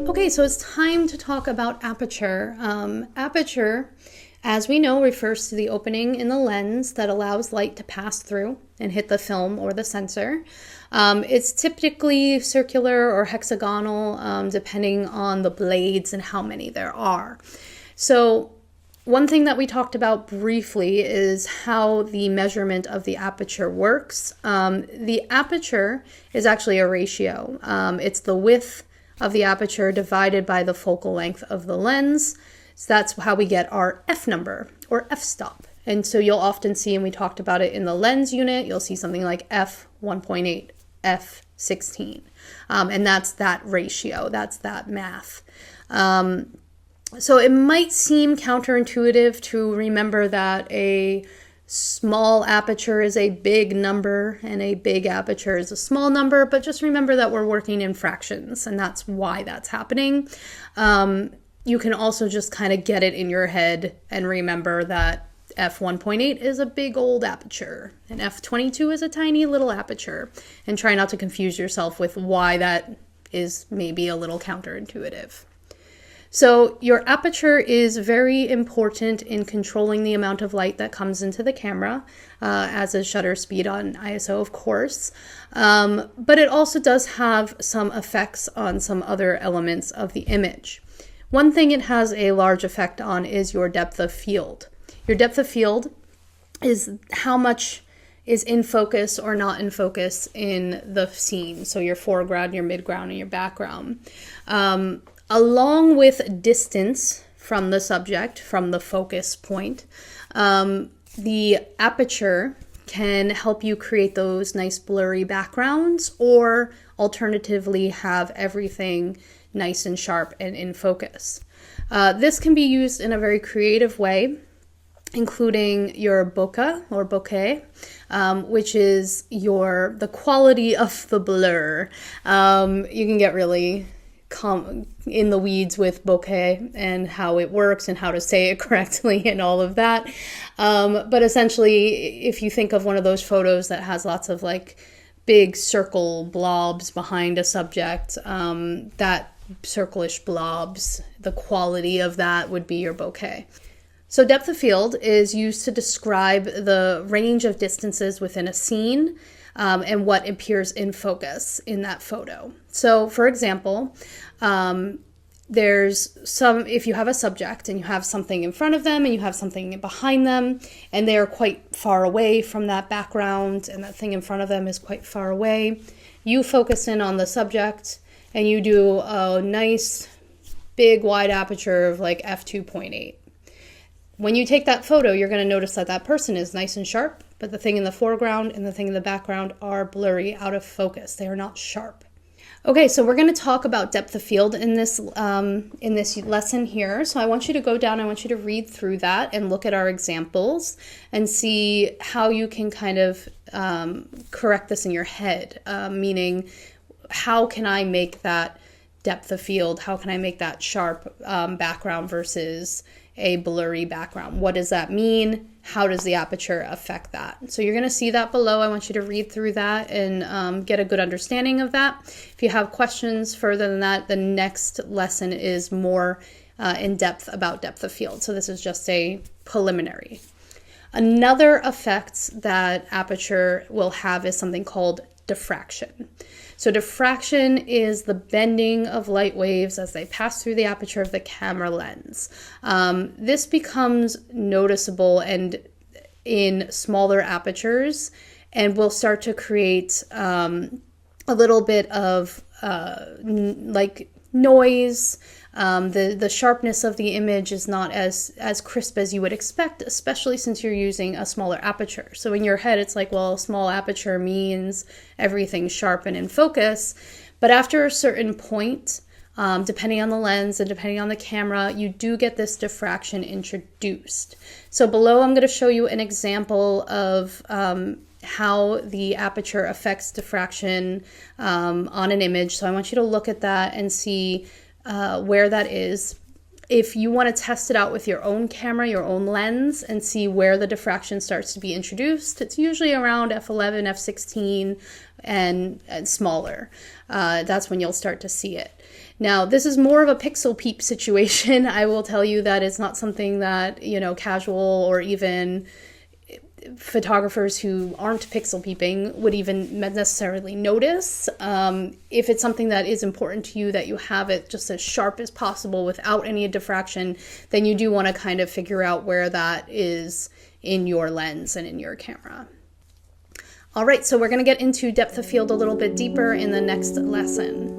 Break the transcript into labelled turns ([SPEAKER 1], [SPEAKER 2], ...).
[SPEAKER 1] Okay, so it's time to talk about aperture. Aperture, as we know, refers to the opening in the lens that allows light to pass through and hit the film or the sensor. It's typically circular or hexagonal, depending on the blades and how many there are. So one thing that we talked about briefly is how the measurement of the aperture works. The aperture is actually a ratio. It's the width of the aperture divided by the focal length of the lens. So that's how we get our f number or f-stop. And so you'll often see, and we talked about it in the lens unit, you'll see something like f1.8, f16. And that's that ratio, that's that math. So it might seem counterintuitive to remember that a small aperture is a big number and a big aperture is a small number, but just remember that we're working in fractions, and that's why that's happening. You can also just kind of get it in your head and remember that f1.8 is a big old aperture and f22 is a tiny little aperture, and try not to confuse yourself with why that is maybe a little counterintuitive. So your aperture is very important in controlling the amount of light that comes into the camera, as is shutter speed on ISO, of course. But it also does have some effects on some other elements of the image. One thing it has a large effect on is your depth of field. Your depth of field is how much is in focus or not in focus in the scene. So your foreground, your midground, and your background. Along with distance from the subject, from the focus point, the aperture can help you create those nice blurry backgrounds, or alternatively have everything nice and sharp and in focus. This can be used in a very creative way, including your bokeh or bokeh, which is the quality of the blur. You can get really in the weeds with bokeh and how it works and how to say it correctly and all of that. But essentially, if you think of one of those photos that has lots of like big circle blobs behind a subject, that circle-ish blobs, the quality of that would be your bokeh. So depth of field is used to describe the range of distances within a scene, and what appears in focus in that photo. So for example, if you have a subject and you have something in front of them and you have something behind them, and they are quite far away from that background and that thing in front of them is quite far away, you focus in on the subject and you do a nice big wide aperture of like f2.8. When you take that photo, you're going to notice that that person is nice and sharp, but the thing in the foreground and the thing in the background are blurry, out of focus. They are not sharp. Okay, so we're going to talk about depth of field in this lesson here. So I want you to go down, I want you to read through that and look at our examples and see how you can kind of correct this in your head, meaning how can I make that depth of field, how can I make that sharp background versus a blurry background? What does that mean? How does the aperture affect that? So you're going to see that below. I want you to read through that and get a good understanding of that. If you have questions further than that, the next lesson is more in depth about depth of field. So this is just a preliminary. Another effect that aperture will have is something called diffraction. So diffraction is the bending of light waves as they pass through the aperture of the camera lens. This becomes noticeable and in smaller apertures, and will start to create a little bit of like noise. The sharpness of the image is not as crisp as you would expect, especially since you're using a smaller aperture. So in your head, it's like, well, small aperture means everything's sharp and in focus. But after a certain point, depending on the lens and depending on the camera, you do get this diffraction introduced. So below, I'm going to show you an example of how the aperture affects diffraction on an image. So I want you to look at that and see where that is. If you want to test it out with your own camera, your own lens, and see where the diffraction starts to be introduced, it's usually around f11, f16, and smaller. That's when you'll start to see it. Now, this is more of a pixel peep situation. I will tell you that it's not something that, casual or even photographers who aren't pixel peeping would even necessarily notice. If it's something that is important to you, that you have it just as sharp as possible without any diffraction, then you do want to kind of figure out where that is in your lens and in your camera. All right, so we're going to get into depth of field a little bit deeper in the next lesson.